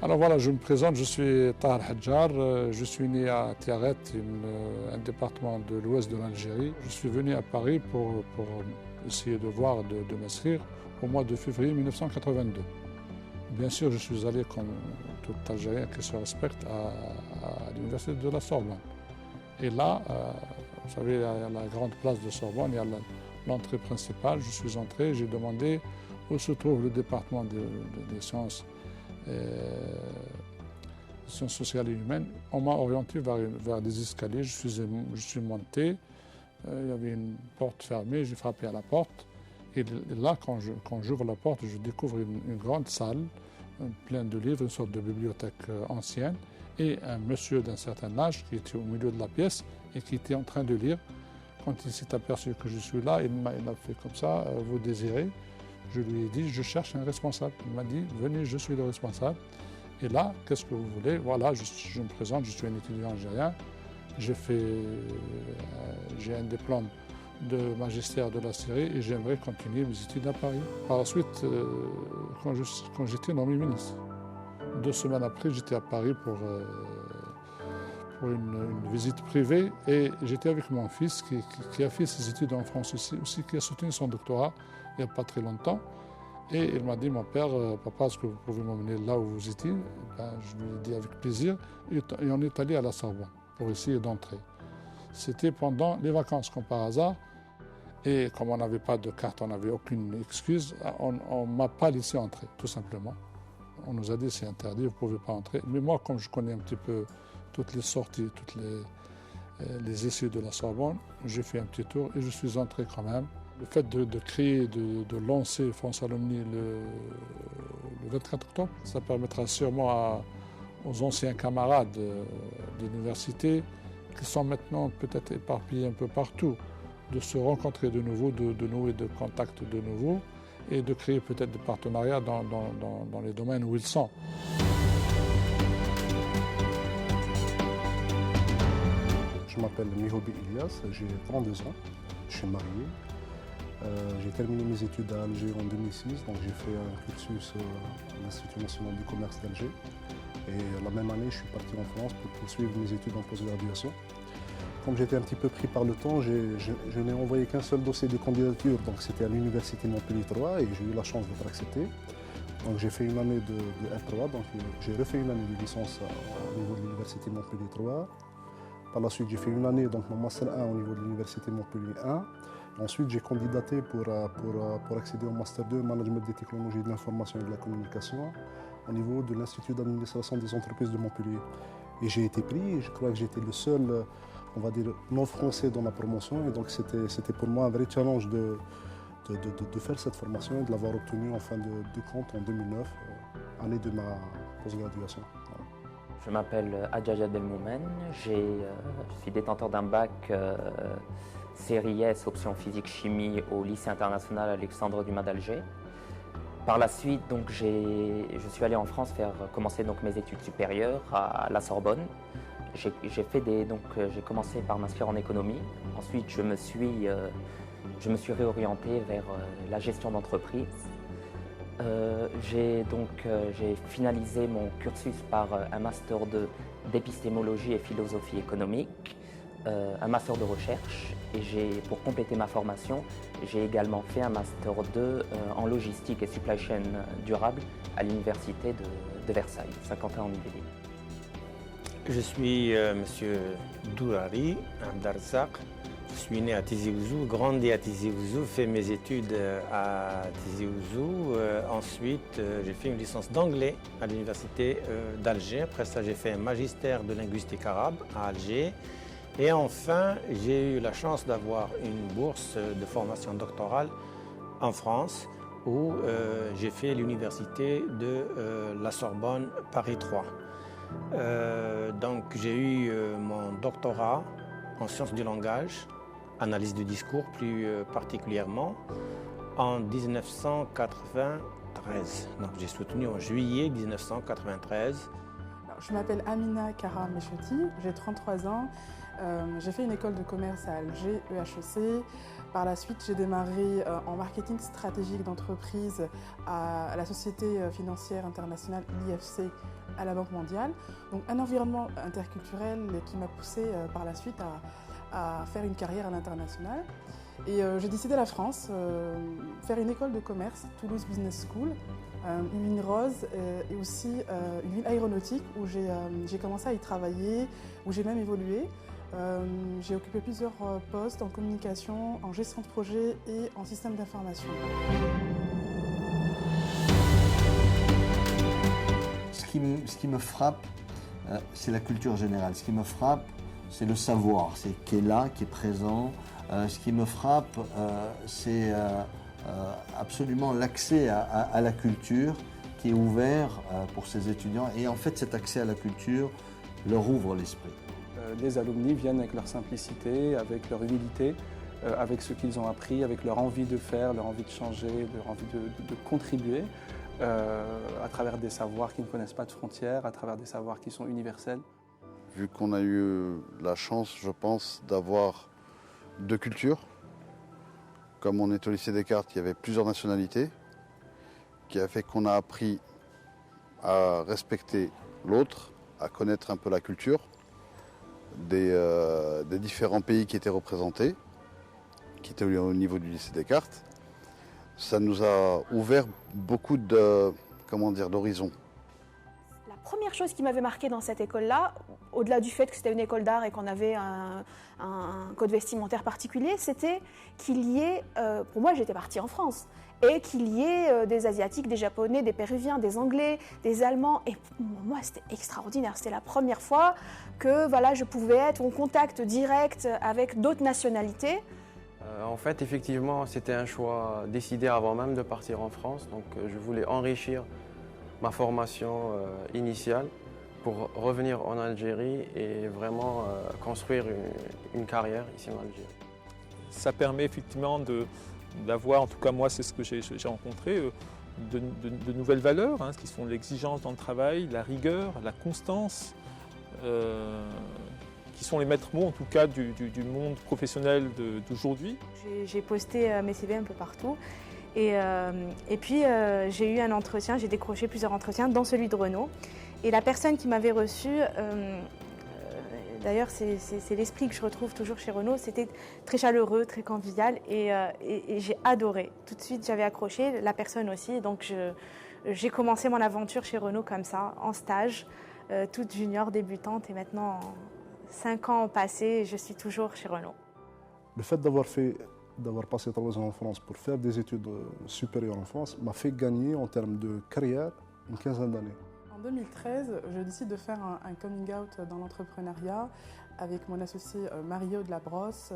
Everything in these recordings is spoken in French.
Alors voilà, je me présente, je suis Tahar Hadjar, je suis né à Tiaret, un département de l'ouest de l'Algérie. Je suis venu à Paris pour essayer de voir, de m'inscrire au mois de février 1982. Bien sûr, je suis allé comme tout Algérien qui se respecte à l'université de la Sorbonne. Et là, vous savez, il y a la grande place de Sorbonne, il y a l'entrée principale. Je suis entré, j'ai demandé où se trouve le département des sciences sociales et humaines. On m'a orienté vers des escaliers, je suis monté, il y avait une porte fermée, j'ai frappé à la porte. Et là, quand j'ouvre la porte, je découvre une grande salle pleine de livres, une sorte de bibliothèque ancienne, et un monsieur d'un certain âge qui était au milieu de la pièce et qui était en train de lire. Quand il s'est aperçu que je suis là, il m'a fait comme ça, vous désirez? Je lui ai dit, je cherche un responsable. Il m'a dit, venez, je suis le responsable. Et là, qu'est-ce que vous voulez? Voilà, je me présente, je suis un étudiant algérien. J'ai un diplôme de magistère de la Syrie et j'aimerais continuer mes études à Paris. Par la suite, quand j'étais nommé ministre, 2 semaines après, j'étais à Paris pour une visite privée et j'étais avec mon fils qui a fait ses études en France aussi, qui a soutenu son doctorat il n'y a pas très longtemps. Et il m'a dit, mon père, papa, est-ce que vous pouvez m'emmener là où vous étiez? Je lui ai dit avec plaisir et on est allé à la Sorbonne pour essayer d'entrer. C'était pendant les vacances, comme par hasard. Et comme on n'avait pas de carte, on n'avait aucune excuse, on ne m'a pas laissé entrer, tout simplement. On nous a dit c'est interdit, vous ne pouvez pas entrer. Mais moi, comme je connais un petit peu toutes les sorties, toutes les essieux de la Sorbonne, j'ai fait un petit tour et je suis entré quand même. Le fait de créer, de lancer France Alumni le 24 octobre, ça permettra sûrement aux anciens camarades de l'université, qui sont maintenant peut-être éparpillés un peu partout, de se rencontrer de nouveau, de nouer de contacts de nouveau et de créer peut-être des partenariats dans les domaines où ils sont. Je m'appelle Mihobi Ilyas, j'ai 32 ans, je suis marié. J'ai terminé mes études à Alger en 2006, donc j'ai fait un cursus à l'Institut national du commerce d'Alger. Et la même année, je suis parti en France pour poursuivre mes études en post-graduation. Comme j'étais un petit peu pris par le temps, je n'ai envoyé qu'un seul dossier de candidature, donc c'était à l'université Montpellier 3 et j'ai eu la chance d'être accepté. Donc j'ai fait une année de R3, donc j'ai refait une année de licence au niveau de l'université Montpellier 3. Par la suite, j'ai fait une année, donc mon master 1 au niveau de l'université Montpellier 1. Ensuite, j'ai candidaté pour accéder au master 2 management des technologies de l'information et de la communication au niveau de l'Institut d'administration des entreprises de Montpellier. Et j'ai été pris, et je crois que j'étais le seul, on va dire, non-français dans ma promotion. Et donc c'était pour moi un vrai challenge de faire cette formation et de l'avoir obtenue en fin de compte en 2009, année de ma post-graduation. Voilà. Je m'appelle Adjaja Delmoumen, je suis détenteur d'un bac série S, option physique-chimie au lycée international Alexandre Dumas d'Alger. Par la suite, donc, je suis allé en France commencer donc, mes études supérieures à la Sorbonne. J'ai commencé par m'inscrire en économie. Ensuite, je me suis réorienté vers la gestion d'entreprise. J'ai finalisé mon cursus par un master d'épistémologie et philosophie économique, un master de recherche, et pour compléter ma formation, j'ai également fait un master 2 en logistique et supply chain durable à l'université de Versailles, Saint-Quentin-en-Yvelines. Je suis monsieur Dourari Abdarzak. Je suis né à Tizi Ouzou, grandi à Tizi Ouzou, fait mes études à Tizi Ouzou. Ensuite, j'ai fait une licence d'anglais à l'université d'Alger. Après ça, j'ai fait un magistère de linguistique arabe à Alger. Et enfin, j'ai eu la chance d'avoir une bourse de formation doctorale en France où j'ai fait l'université de la Sorbonne Paris 3. Donc j'ai eu mon doctorat en sciences du langage, analyse du discours plus particulièrement, en 1993. Donc j'ai soutenu en juillet 1993. Je m'appelle Amina Kara Meshoti, j'ai 33 ans. J'ai fait une école de commerce à Alger, EHEC. Par la suite, j'ai démarré en marketing stratégique d'entreprise à la Société financière internationale, l'IFC, à la Banque mondiale. Donc un environnement interculturel qui m'a poussé par la suite à faire une carrière à l'international. Et j'ai décidé la France, faire une école de commerce, Toulouse Business School, une ligne rose et aussi une ligne aéronautique où j'ai commencé à y travailler, où j'ai même évolué. J'ai occupé plusieurs postes en communication, en gestion de projet et en système d'information. Ce qui me frappe, c'est la culture générale. Ce qui me frappe, c'est le savoir, c'est qui est là, qui est présent. Ce qui me frappe, c'est absolument l'accès à la culture qui est ouvert pour ces étudiants. Et en fait, cet accès à la culture leur ouvre l'esprit. Les alumni viennent avec leur simplicité, avec leur humilité, avec ce qu'ils ont appris, avec leur envie de faire, leur envie de changer, leur envie de contribuer, à travers des savoirs qui ne connaissent pas de frontières, à travers des savoirs qui sont universels. Vu qu'on a eu la chance, je pense, d'avoir deux cultures, comme on est au lycée Descartes, il y avait plusieurs nationalités, qui a fait qu'on a appris à respecter l'autre, à connaître un peu la culture des différents pays qui étaient représentés, qui étaient au niveau du lycée Descartes. Ça nous a ouvert beaucoup d'horizons. La première chose qui m'avait marqué dans cette école-là, au-delà du fait que c'était une école d'art et qu'on avait un code vestimentaire particulier, c'était qu'il y ait, pour moi j'étais partie en France, et qu'il y ait des Asiatiques, des Japonais, des Péruviens, des Anglais, des Allemands. Et pour moi c'était extraordinaire, c'était la première fois que voilà, je pouvais être en contact direct avec d'autres nationalités. En fait, effectivement, c'était un choix décidé avant même de partir en France. Donc je voulais enrichir ma formation initiale pour revenir en Algérie et vraiment construire une carrière ici en Algérie. Ça permet effectivement d'avoir, en tout cas moi c'est ce que j'ai rencontré, de nouvelles valeurs, hein, qui sont l'exigence dans le travail, la rigueur, la constance, qui sont les maîtres mots en tout cas du monde professionnel d'aujourd'hui. J'ai posté mes CV un peu partout. Et puis j'ai eu un entretien, j'ai décroché plusieurs entretiens, dont celui de Renault. Et la personne qui m'avait reçue, d'ailleurs c'est l'esprit que je retrouve toujours chez Renault, c'était très chaleureux, très convivial et j'ai adoré. Tout de suite j'avais accroché, la personne aussi, donc j'ai commencé mon aventure chez Renault comme ça, en stage, toute junior, débutante et maintenant 5 ans ont passé et je suis toujours chez Renault. Le fait d'avoir passé 3 ans en France pour faire des études supérieures en France m'a fait gagner en termes de carrière une quinzaine d'années. En 2013, je décide de faire un coming out dans l'entrepreneuriat avec mon associé Mario de la Brosse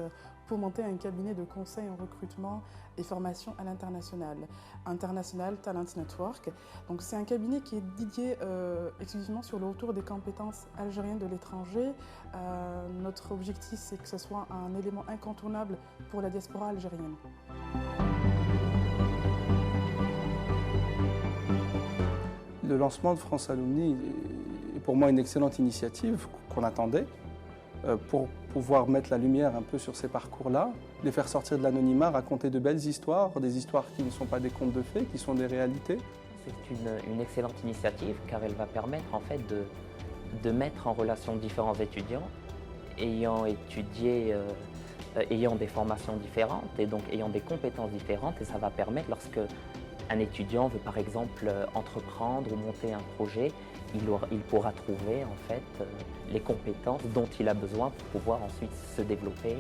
pour monter un cabinet de conseil en recrutement et formation à l'international, International Talent Network. Donc c'est un cabinet qui est dédié exclusivement sur le retour des compétences algériennes de l'étranger. Notre objectif, c'est que ce soit un élément incontournable pour la diaspora algérienne. Le lancement de France Alumni est pour moi une excellente initiative qu'on attendait pour pouvoir mettre la lumière un peu sur ces parcours-là, les faire sortir de l'anonymat, raconter de belles histoires, des histoires qui ne sont pas des contes de fées, qui sont des réalités. C'est une excellente initiative car elle va permettre en fait de mettre en relation différents étudiants ayant étudié, ayant des formations différentes et donc ayant des compétences différentes, et ça va permettre lorsque un étudiant veut par exemple entreprendre ou monter un projet, il pourra trouver en fait les compétences dont il a besoin pour pouvoir ensuite se développer.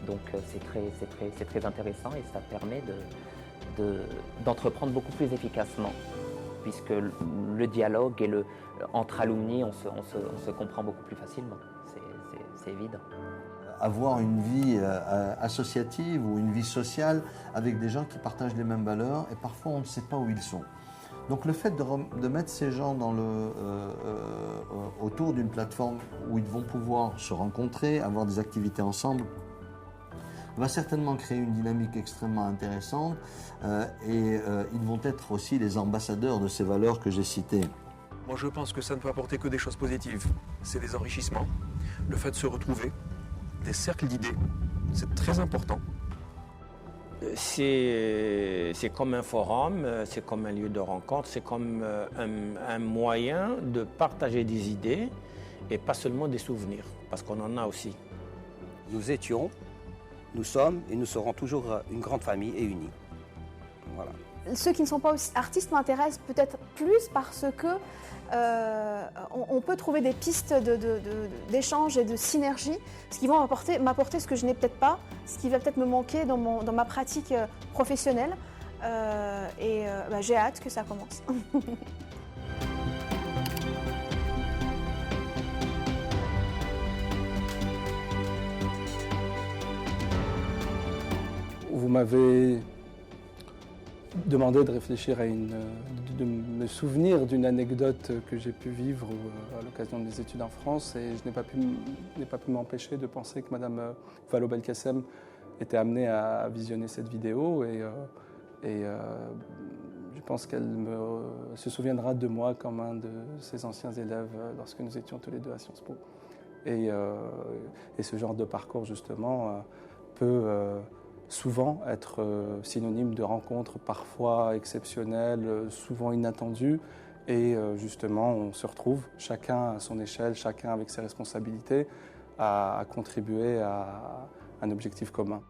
Donc c'est très intéressant et ça permet d'entreprendre beaucoup plus efficacement puisque le dialogue entre alumni, on se comprend beaucoup plus facilement, c'est évident. Avoir une vie associative ou une vie sociale avec des gens qui partagent les mêmes valeurs et parfois on ne sait pas où ils sont. Donc le fait de mettre ces gens autour d'une plateforme où ils vont pouvoir se rencontrer, avoir des activités ensemble, va certainement créer une dynamique extrêmement intéressante et ils vont être aussi les ambassadeurs de ces valeurs que j'ai citées. Moi je pense que ça ne peut apporter que des choses positives. C'est des enrichissements, le fait de se retrouver, des cercles d'idées. C'est très important. C'est comme un forum, c'est comme un lieu de rencontre, c'est comme un moyen de partager des idées et pas seulement des souvenirs, parce qu'on en a aussi. Nous étions, nous sommes et nous serons toujours une grande famille et unie. Voilà. Ceux qui ne sont pas aussi artistes m'intéressent peut-être plus parce que on peut trouver des pistes d'échange et de synergie, ce qui vont m'apporter ce que je n'ai peut-être pas, ce qui va peut-être me manquer dans ma pratique professionnelle. J'ai hâte que ça commence. Vous m'avez demandé de réfléchir de me souvenir d'une anecdote que j'ai pu vivre à l'occasion de mes études en France, et je n'ai pas pu m'empêcher de penser que Madame Vallaud Belkacem était amenée à visionner cette vidéo, et je pense qu'elle se souviendra de moi comme un de ses anciens élèves lorsque nous étions tous les deux à Sciences Po. Et ce genre de parcours, justement, peut souvent être synonyme de rencontres parfois exceptionnelles, souvent inattendues. Et justement, on se retrouve, chacun à son échelle, chacun avec ses responsabilités, à contribuer à un objectif commun.